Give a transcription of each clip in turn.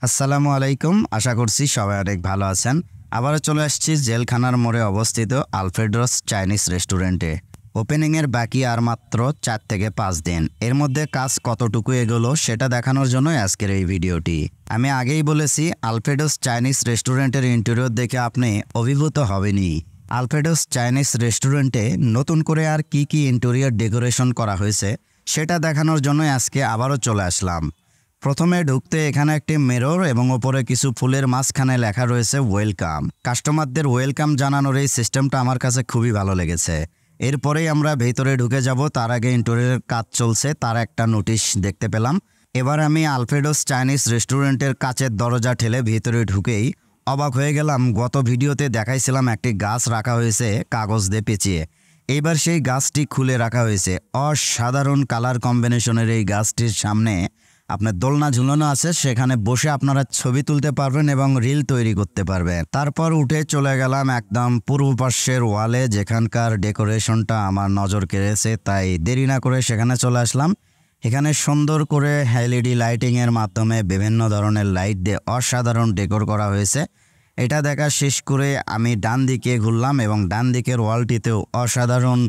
আসসালামু আলাইকুম। আশা করছি সবাই অনেক ভালো আছেন। আবারও চলে আসছি জেলখানার মোড়ে অবস্থিত আলফ্রেডোস চাইনিজ রেস্টুরেন্টে। ওপেনিংয়ের বাকি আর মাত্র 4 থেকে 5 দিন। এর মধ্যে কাজ কতটুকু এগোলো সেটা দেখানোর জন্যই আজকের এই ভিডিওটি। আমি আগেই বলেছি আলফ্রেডোস চাইনিজ রেস্টুরেন্টের ইন্টেরিয়র দেখে আপনি অভিভূত হবেনই। আলফ্রেডোস চাইনিজ রেস্টুরেন্টে নতুন করে আর কি কি ইন্টেরিয়র ডেকোরেশন করা হয়েছে সেটা দেখানোর জন্যই আজকে আবারও চলে আসলাম। প্রথমে ঢুকতে এখানে একটি মিরর এবং ওপরে কিছু ফুলের মাঝখানে লেখা রয়েছে ওয়েলকাম। কাস্টমারদের ওয়েলকাম জানানোর এই সিস্টেমটা আমার কাছে খুবই ভালো লেগেছে। এরপরেই আমরা ভেতরে ঢুকে যাব, তার আগে ইন্টেরিয়রের কাজ চলছে তার একটা নোটিশ দেখতে পেলাম। এবার আমি আলফ্রেডোস চাইনিজ রেস্টুরেন্টের কাচের দরজা ঠেলে ভেতরে ঢুকেই অবাক হয়ে গেলাম। গত ভিডিওতে দেখাইছিলাম একটি গাছ রাখা হয়েছে কাগজ দিয়ে পেঁচিয়ে, এইবার সেই গাছটি খুলে রাখা হয়েছে। অসাধারণ কালার কম্বিনেশনের এই গাছটির সামনে আপনার দোলনা ঝুলানো আছে, সেখানে বসে আপনারা ছবি তুলতে পারবেন এবং রিল তৈরি করতে পারবেন। তারপর উঠে চলে গেলাম একদম পূর্ব পাশের ওয়ালে, যেখানকার ডেকোরেশনটা আমার নজর কেড়েছে, তাই দেরি না করে সেখানে চলে আসলাম। এখানে সুন্দর করে এলইডি লাইটিংয়ের মাধ্যমে বিভিন্ন ধরনের লাইট দিয়ে অসাধারণ ডেকোর করা হয়েছে। এটা দেখা শেষ করে আমি ডান দিকে ঘুরলাম এবং ডান দিকের ওয়ালটিতেও অসাধারণ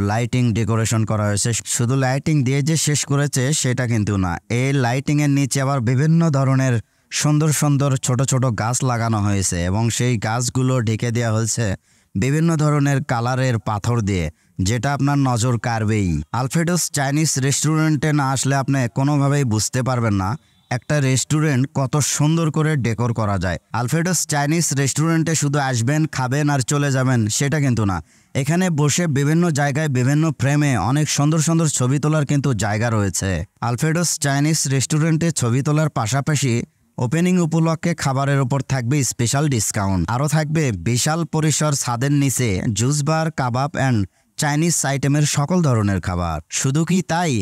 লাইটিং ডেকোরেশন করা হয়েছে। শুধু লাইটিং দিয়ে যে শেষ করেছে সেটা কিন্তু না, এই লাইটিংয়ের নিচে আবার বিভিন্ন ধরনের সুন্দর সুন্দর ছোট ছোট গাছ লাগানো হয়েছে এবং সেই গাছগুলো ঢেকে দেওয়া হয়েছে বিভিন্ন ধরনের কালারের পাথর দিয়ে, যেটা আপনার নজর কাড়বেই। আলফ্রেডোস চাইনিজ রেস্টুরেন্টে না আসলে আপনি কোনোভাবেই বুঝতে পারবেন না একটা রেস্টুরেন্ট কত সুন্দর করে ডেকোর করা যায়। আলফ্রেডোস চাইনিজ রেস্টুরেন্টে শুধু আসবেন, খাবেন আর চলে যাবেন সেটা কিন্তু না, এখানে বসে বিভিন্ন জায়গায় বিভিন্ন ফ্রেমে অনেক সুন্দর সুন্দর ছবি তোলার কিন্তু জায়গা রয়েছে। আলফ্রেডোস চাইনিজ রেস্টুরেন্টে ছবি তোলার পাশাপাশি ওপেনিং উপলক্ষে খাবারের উপর থাকবে স্পেশাল ডিসকাউন্ট। আরও থাকবে বিশাল পরিসর ছাদের নিচে juice bar, kebab and Chinese আইটেমের সকল ধরনের খাবার। শুধু কি তাই,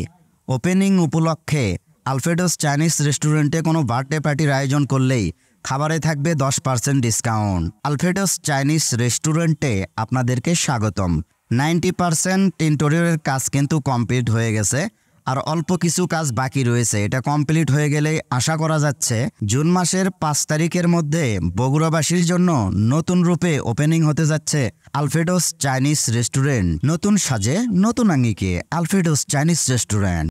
ওপেনিং উপলক্ষে আলফ্রেডোস চাইনিজ রেস্টুরেন্টে কোনো বার্থডে পার্টির আয়োজন করলেই খাবারে থাকবে 10% ডিসকাউন্ট। আলফ্রেডোস চাইনিজ রেস্টুরেন্টে আপনাদেরকে স্বাগতম। 90% ইন্টেরিয়রের কাজ কিন্তু কমপ্লিট হয়ে গেছে, আর অল্প কিছু কাজ বাকি রয়েছে। এটা কমপ্লিট হয়ে গেলে আশা করা যাচ্ছে জুন মাসের 5 তারিখের মধ্যে বগুড়াবাসীর জন্য নতুন রূপে ওপেনিং হতে যাচ্ছে আলফ্রেডোস চাইনিজ রেস্টুরেন্ট। নতুন সাজে নতুন আঙ্গিকে আলফ্রেডোস চাইনিজ রেস্টুরেন্ট।